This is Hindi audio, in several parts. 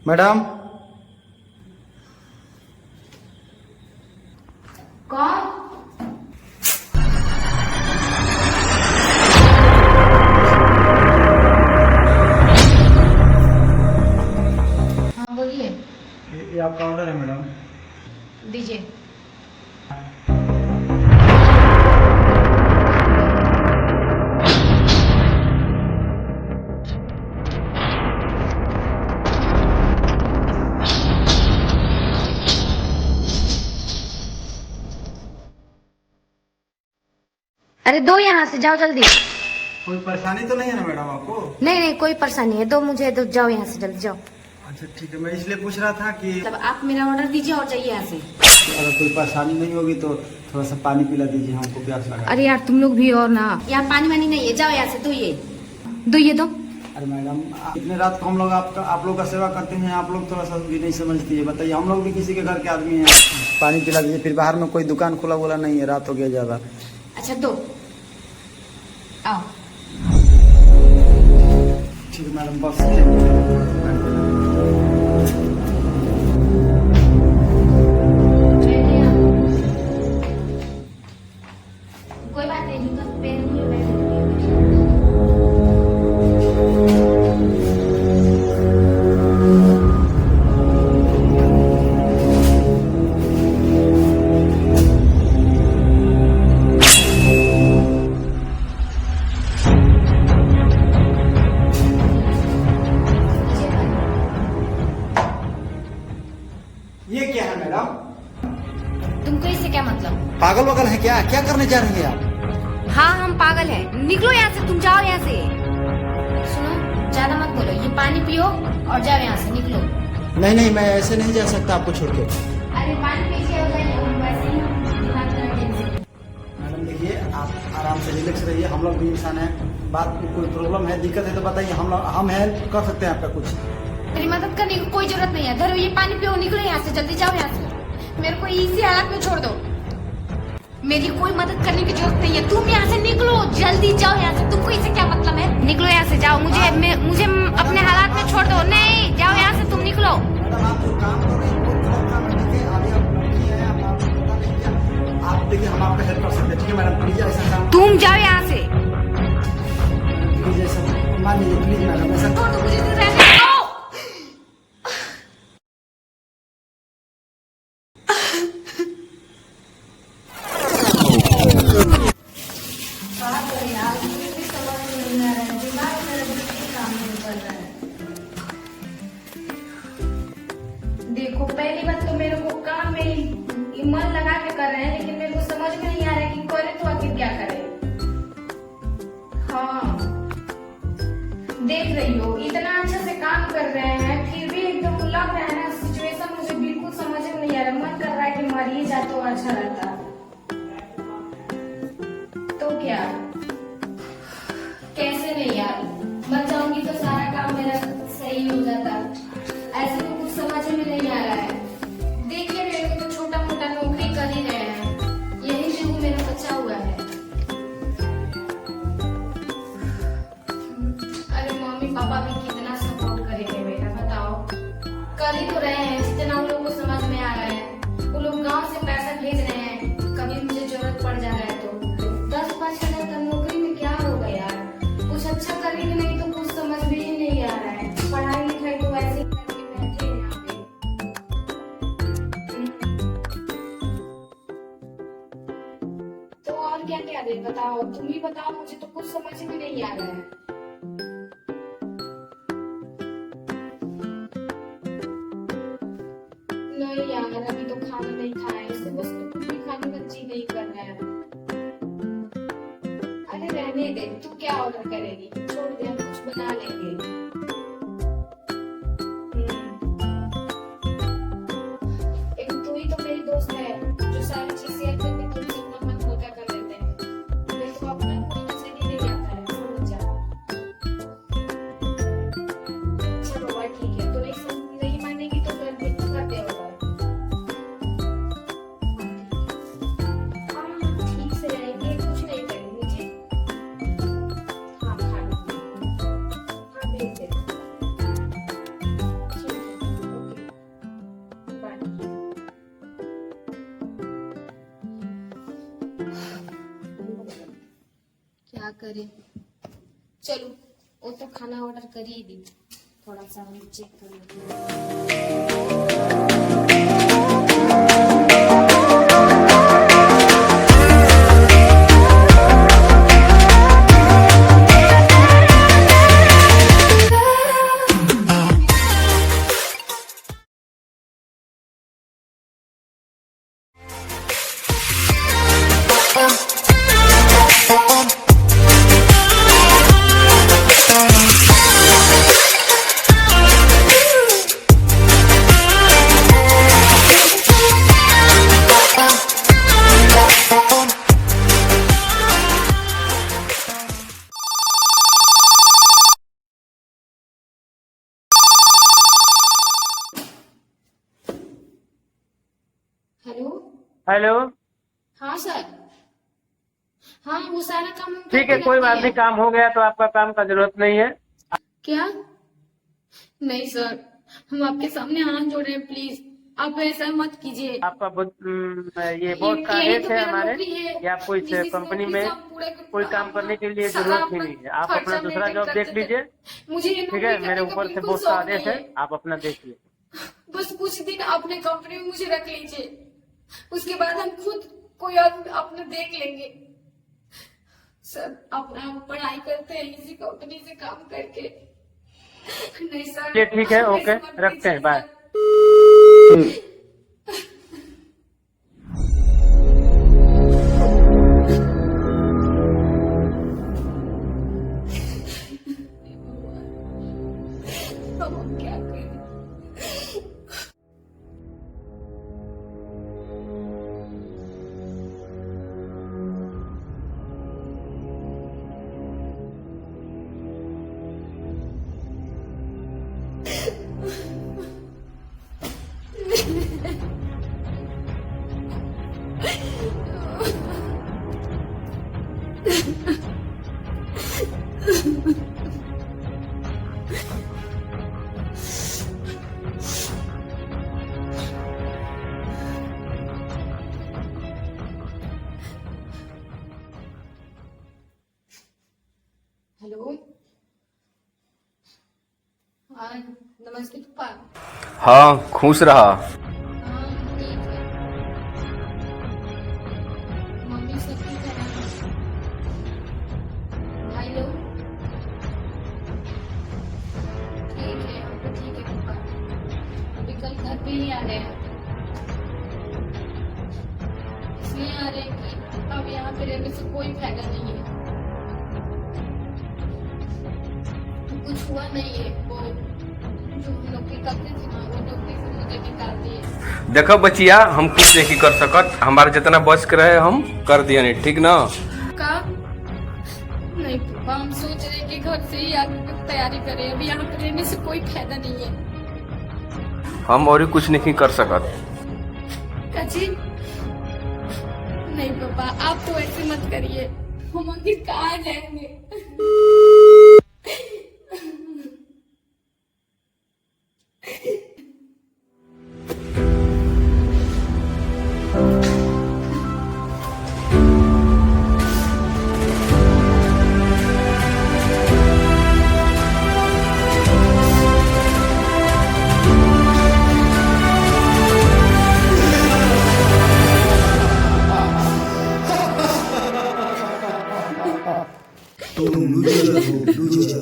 मैडम। कौन? हाँ बोलिए। ये आपका ऑर्डर है मैडम। दीजिए। अरे दो यहाँ से, जाओ जल्दी। कोई परेशानी तो नहीं है ना मैडम आपको? नहीं नहीं कोई परेशानी है, दो मुझे दो, जाओ यहाँ से जल्दी जाओ। अच्छा ठीक है, मैं इसलिए पूछ रहा था कि मतलब आप मेरा ऑर्डर दीजिए और जाइए यहाँ से। अगर कोई परेशानी नहीं होगी तो थोड़ा सा पानी पिला दीजिए, हमको प्यास लगा। अरे यार तुम लोग भी और ना, यहाँ पानी वानी नहीं है, जाओ यहाँ से, दुइये दो। अरे मैडम, इतने रात को हम लोग आप लोग का सेवा करते हैं, आप लोग थोड़ा सा भी नहीं समझती है। बताइए, हम लोग भी किसी के घर के आदमी हैं। पानी पिला दीजिए, फिर बाहर में कोई दुकान खुला बोला नहीं है, रात हो गया ज्यादा। अच्छा दो, आओ। ठीक है मैडम, बस कोई बात नहीं, जूता पहन लिए बैठे। ये क्या है मैडम? तुमको इससे क्या मतलब? पागल वगल है क्या? क्या करने जा रही है आप? हाँ हम पागल हैं, निकलो यहाँ से, तुम जाओ यहाँ से। सुनो, ज्यादा मत बोलो, ये पानी पियो और जाओ यहाँ से, निकलो। नहीं नहीं, मैं ऐसे नहीं जा सकता आपको छोड़ के। अरे पानी पीछे हो जाइए, वैसे ही हम दिमाग में टेंशन। मैडम देखिए, आप आराम से रिलैक्स रहिए, हम लोग भी इंसान हैं। बात में कोई प्रॉब्लम है, दिक्कत है तो बताइए, हम हेल्प कर सकते हैं आपका कुछ। मेरी मदद करने की कोई जरूरत नहीं है, धरो ये पानी पियो, निकलो यहाँ से, जल्दी जाओ यहाँ से, मेरे को इसी हालत में छोड़ दो। मेरी कोई मदद करने की जरूरत नहीं है, तुम यहाँ से निकलो, जल्दी जाओ यहाँ से, तुमको इससे क्या मतलब है? निकलो यहाँ से, जाओ, मुझे अपने हालात में छोड़ दो। नहीं, जाओ यहाँ से, तुम निकलो। मैडम आप जो काम कर रहे हैं बहुत गलत काम है। देखिए, अभी आप लड़की हैं, आपको पता नहीं क्या। आप देखिए, हम आपका हेल्प कर सकते हैं, ठीक है मैडम? प्लीज ऐसा काम, तुम जाओ यहाँ से। प्लीज ऐसा मान लीजिए, प्लीज मैडम ऐसा। छोड़ दो मुझे, रहने दो। देखो, पहली बात तो मेरे को काम में मन लगा के कर रहे हैं, लेकिन मेरे को समझ में नहीं आ रहा है कि करे तो आखिर क्या करे। हाँ देख रही हो, इतना अच्छा से काम कर रहे हैं, फिर भी एकदम लग रहा है ना, सिचुएशन मुझे बिल्कुल समझ में नहीं आ रहा। मन कर रहा है कि मर ही जा तो अच्छा रहता। तो क्या, कैसे नहीं यार, मर जाऊंगी तो सारा काम मेरा सही हो जाता। ऐसे तो कुछ समझ में नहीं आ रहा है। देखिए मेरे को तो छोटा मोटा नौकरी कर ही रहे हैं, यही से वो मेरा बचा हुआ है। अरे मम्मी पापा भी कितना सपोर्ट करेंगे बेटा, बताओ। कर ही तो रहे हैं जितना उन लोगों को समझ में आ रहा है। वो लोग गांव से पैसा भेज रहे हैं, कभी मुझे जरूरत पड़ जा रहा है तो 10-5 हजार का नौकरी में क्या होगा यार? कुछ अच्छा करेंगे नहीं तो कुछ समझ में ही नहीं आ रहा है। पढ़ाई लिखाई तो वैसे ही करके बैठे हैं यहाँ पे। तो और क्या क्या दे, बताओ, तुम ही बताओ, मुझे तो कुछ समझ में नहीं आ रहा है। नहीं यार, अभी तो खाना नहीं खाया है, इससे बस तो कुछ भी खाने का जी नहीं कर रहा है। अरे रहने दे, तू क्या ऑर्डर करेगी, छोड़ दे, हम कुछ बना लेंगे। एक तू ही तो मेरी दोस्त है जो सारी चीज शेयर करके तुमसे अपना मन हल्का कर लेते हैं। मेरे को अपना कोई से नहीं आता है, समझ जा। चलो भाई ठीक है, तो नहीं मानेगी तो कर दे ऑर्डर। हाँ ठीक से रहेंगे, कुछ नहीं करेंगे जी। हाँ खा लो, हाँ भेज दे। ठीक है, ओके बाय। क्या करें, चलो वो तो खाना ऑर्डर कर ही दी, थोड़ा सा हम चेक कर लेते हेलो। हेलो। हाँ सर, हाँ वो सारा काम हम ठीक है, करके कोई रखते बात हैं। नहीं, काम हो गया तो आपका काम का जरूरत नहीं है। क्या? नहीं सर, हम आपके सामने हाथ जोड़ रहे हैं, प्लीज आप ऐसा मत कीजिए। आपका ये बॉस का यही आदेश तो है मेरा हमारे नौकरी है, कि आपको इस जिस कंपनी नौकरी में से हम पूरे कोई काम करने के लिए सारा जरूरत ही नहीं है। आप अपना खर्चा दूसरा मेंटेन जॉब देख करते थे। लीजिए, मुझे ये ठीक नौकरी है। करने मेरे का ऊपर से बिल्कुल बॉस का शौक आदेश नहीं है, आप अपना देखिए। बस कुछ दिन अपने कंपनी में मुझे रख लीजिए, उसके बाद हम खुद कोई और अपना देख लेंगे। सर अपना पढ़ाई करते हैं इसी कंपनी से काम करके। नहीं सर, चलिए ठीक है, आप ओके, ऐसे मत रखते हैं, कीजिए बाय। सर। हम क्या करें? हेलो। हाँ नमस्ते पापा। हाँ, खुश रहा। हाँ ठीक है, मम्मी सब ठीक है ना? भाई लोग ठीक है, हम तो ठीक है पापा, अभी कल घर पे ही आ रहे हैं। इसलिए आ रहे हैं कि अब यहाँ पे रहने से कोई फायदा नहीं है, कुछ हुआ नहीं है। वो जो नौकरी करते थे ना, वो नौकरी से मुझे निकाल दिए। देखो बचिया, हम कुछ नहीं कर सकत, हमारे जितना बस के रहे हम कर दिया नहीं, ठीक ना। का नहीं पापा, हम सोच रहे हैं कि घर से ही आगे की तैयारी करें, अभी यहाँ पे रहने से कोई फायदा नहीं है। हम और कुछ नहीं कर सकत। काजी नहीं पापा, आप तो ऐसे मत करिए, हम आगे कहाँ जाएंगे? तुम लूजर हो, लूजर।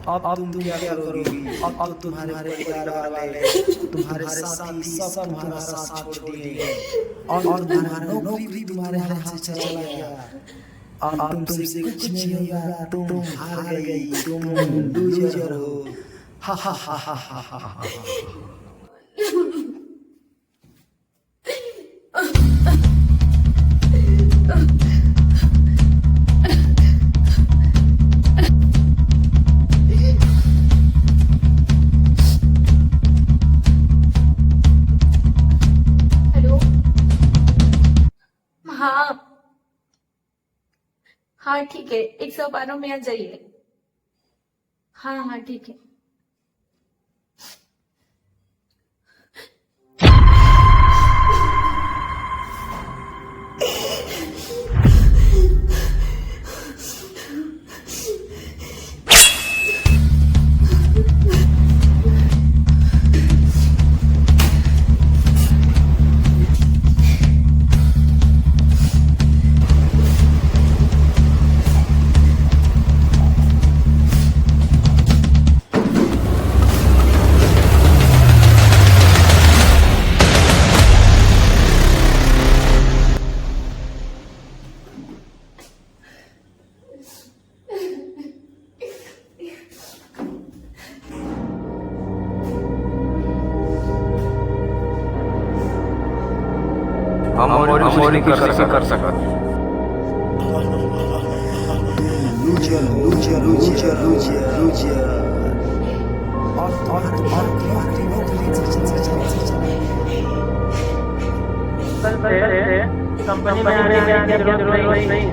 अब तुम क्या करोगी? अब तुम्हारे परिवार वाले, तुम्हारे साथी सब तुम्हारा साथ छोड़ दिए और तुम्हारा नौकरी भी तुम्हारे हाथ से चला गया। अब तुमसे कुछ नहीं होगा, तुम हार गई, तुम लूजर हो। हा हा हा हा हा हा हा। हेलो। हाँ हाँ ठीक है, 112 में आ जाइए। हाँ हाँ ठीक है। हम और नहीं कर सकत। Loser, loser, loser, loser, loser. और कंपनी में आने की जरूरत नहीं।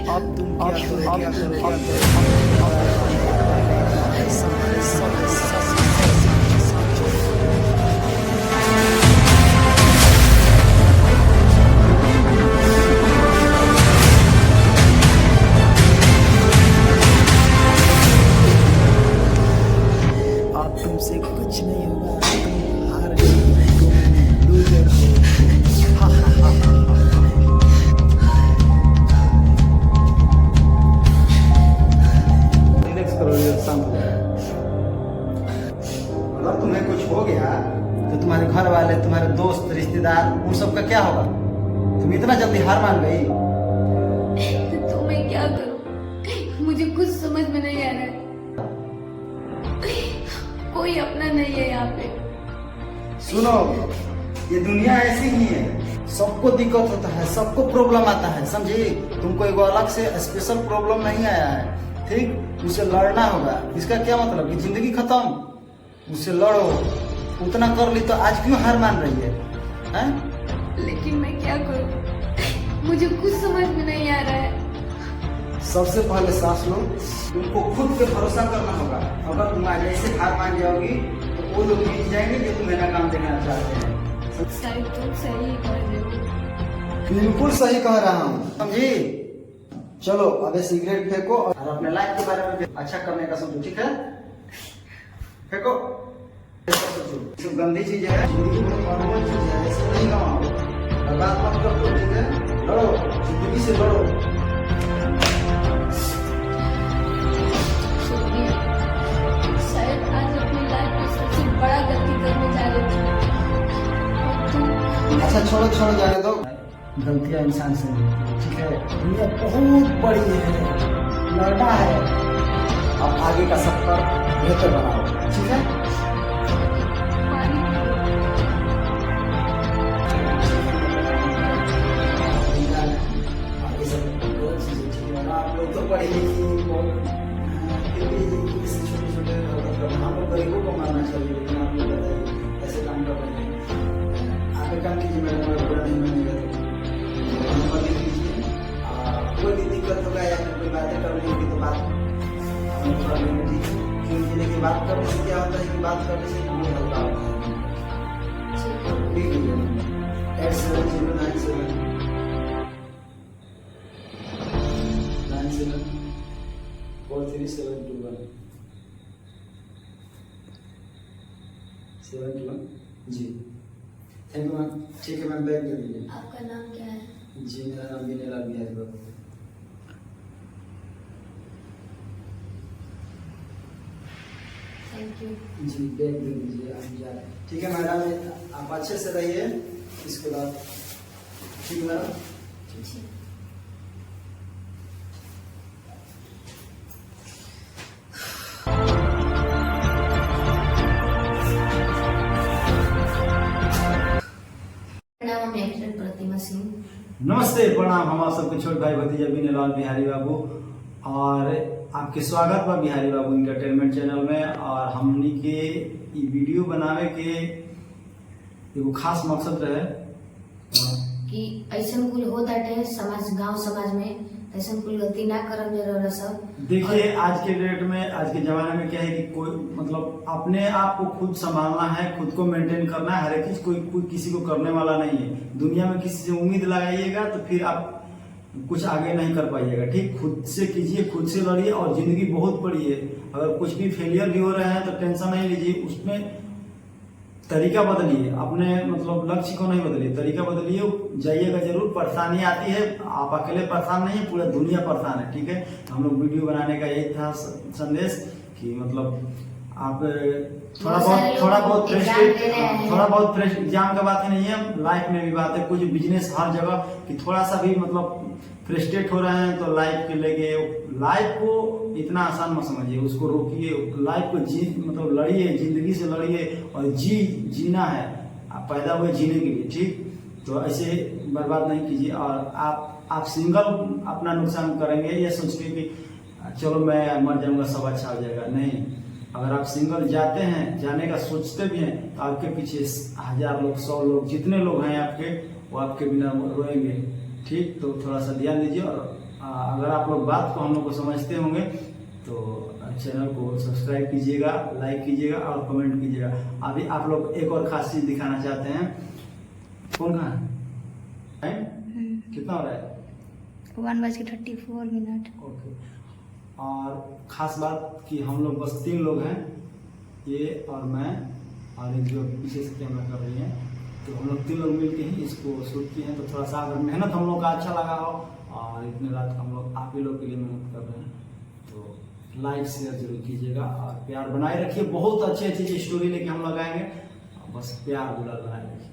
अब तुम क्या करोगे? अब तुमसे कुछ नहीं होगा, तुम हार गई, तुम लूजर हो। हा हा हा हा हा। रिलैक्स करो, शांत हो। अगर तुम्हें कुछ हो गया तो तुम्हारे घर वाले, तुम्हारे दोस्त, रिश्तेदार, उन सब का क्या होगा? तुम इतना जल्दी हार मान गई? तो मैं क्या करूं? मुझे कुछ समझ में नहीं आ रहा है। कोई अपना नहीं है यहाँ पे। सुनो, ये दुनिया ऐसी ही है, सबको दिक्कत होता है, सबको प्रॉब्लम आता है, समझी? तुमको एगो अलग से स्पेशल प्रॉब्लम नहीं आया है, ठीक? उसे लड़ना होगा। इसका क्या मतलब कि जिंदगी खत्म? उससे लड़ो। उतना कर ली तो आज क्यों हार मान रही है, हैं? लेकिन मैं क्या करूं? मुझे कुछ समझ में नहीं आ रहा है। सबसे पहले सांस लो। तुमको खुद पे भरोसा करना होगा। अगर तुम आज ऐसे हार मान जाओगी तो वो लोग जीत जाएंगे जो तुम्हें नाकाम देखना चाहते हैं। शायद तुम सही कर रहे हो। बिल्कुल सही कह रहा हूँ, समझी? चलो अबे सिगरेट फेंको और अपने लाइफ के बारे में अच्छा करने का सोचो, ठीक है? फेंको। सोचो, जो गंदी चीज है, जिंदगी में अनमोल चीज है, ऐसे नहीं गवाओ। बर्बाद मत कर दो, ठीक है? लड़ो, जिंदगी से लड़ो। शायद आज अपनी लाइफ में सबसे बड़ा गलती करने जा रही थी। और तुम अच्छा छोड़ो छोड़ो, जाने दो। गलतियां इंसान से नहीं होती, ठीक है? दुनिया बहुत बड़ी है, लड़ना है। अब आगे का सफर बेहतर बनाओ, ठीक है? पानी आगे सब बहुत चीजें ठीक है ना। आप लोग तो पढ़े लिखे बहुत, फिर भी इस छोटे-छोटे हम लोग गरीबों को मारना चाहिए, लेकिन आप लोग बताइए ऐसे काम कर रहे हैं। आगे काम कीजिए मैडम, और बुरा नहीं मानेगा तो नंबर लिख लीजिए। कोई भी दिक्कत होगा या फिर कोई बातें करनी होगी तो बात हम कर लेंगे, ठीक है? क्योंकि देखिए बात करने से क्या होता है कि बात करने से मूड हल्का होता है। ठीक है? 870979 43721 721 जी। Thank you ma'am. ठीक है मैम, बैग दे दीजिए। आपका नाम क्या है? जी मेरा नाम विनय लाल बिहारी बाबू। Thank you. जी बैग दे दीजिए, हम जा रहे हैं। ठीक है मैडम, आप अच्छे से रहिए इसके बाद। ठीक है मैडम। जी। नाम है एक्टर प्रतिमा सिंह। नमस्ते, प्रणाम। हम आप सबके छोटे भाई भतीजा बीनेलाल बिहारी बाबू और आपके स्वागत बा बिहारी बाबू इंटरटेनमेंट चैनल में। और हमनी के ई वीडियो बनावे के एगो खास मकसद रहे कि ऐसा कुल होता है समाज, गांव समाज में ऐसा कुल गलती ना करम जरूर सब। देखिए आज के डेट में, आज के जमाने में क्या है कि कोई मतलब अपने आप को खुद संभालना है, खुद को मेंटेन करना है। हर एक चीज कोई किसी को करने वाला नहीं है। दुनिया में किसी से उम्मीद लगाइएगा तो फिर आप कुछ आगे नहीं कर पाइएगा। ठीक, खुद से कीजिए, खुद से लड़िए। और जिंदगी बहुत बड़ी है, अगर कुछ भी फेलियर भी हो रहे हैं तो टेंशन नहीं लीजिए, उसमें तरीका बदलिए। अपने मतलब लक्ष्य को नहीं बदलिए, तरीका बदलिए। जाइएगा जरूर। परेशानी आती है, आप अकेले परेशान नहीं है, पूरा दुनिया परेशान है। ठीक है, हम लोग वीडियो बनाने का यही था संदेश कि मतलब आप थोड़ा बहुत फ्रेश एग्जाम का बात ही नहीं है, लाइफ में भी बात है। कुछ बिजनेस हर जगह कि थोड़ा सा भी मतलब फ्रस्ट्रेट हो रहे हैं तो लाइफ के लेके, लाइफ को इतना आसान मत समझिए, उसको रोकिए। लाइफ को मतलब लड़िए, जिंदगी से लड़िए। और जीना है, आप पैदा हुए जीने के लिए। ठीक, तो ऐसे बर्बाद नहीं कीजिए। और आप सिंगल अपना नुकसान करेंगे ये सोच के कि चलो मैं मर जाऊंगा सब अच्छा हो जाएगा। नहीं, अगर आप सिंगल जाते हैं, जाने का सोचते भी हैं तो आपके पीछे 1000 लोग, 100 लोग, जितने लोग हैं आपके, वो आपके बिना रोएंगे। ठीक, तो थोड़ा सा ध्यान दीजिए। और अगर आप लोग बात को हम लोग को समझते होंगे तो चैनल को सब्सक्राइब कीजिएगा, लाइक कीजिएगा और कमेंट कीजिएगा। अभी आप लोग एक और खास चीज दिखाना चाहते हैं। फोन कहाँ है? कितना हो रहा है? 1:34। ओके। और खास बात कि हम लोग बस 3 लोग हैं, ये और मैं और एक जो पीछे से कैमरा कर रही है। तो हम लोग 3 लोग मिलके ही इसको शूट किए हैं। तो थोड़ा सा अगर मेहनत हम लोग का अच्छा लगा हो और इतने रात हम लोग आप ही लोग के लिए मेहनत कर रहे हैं तो लाइक शेयर जरूर कीजिएगा और प्यार बनाए रखिए। बहुत अच्छी अच्छी स्टोरी लेके हम लोग आएंगे, बस प्यार दुलार बनाए रखिए।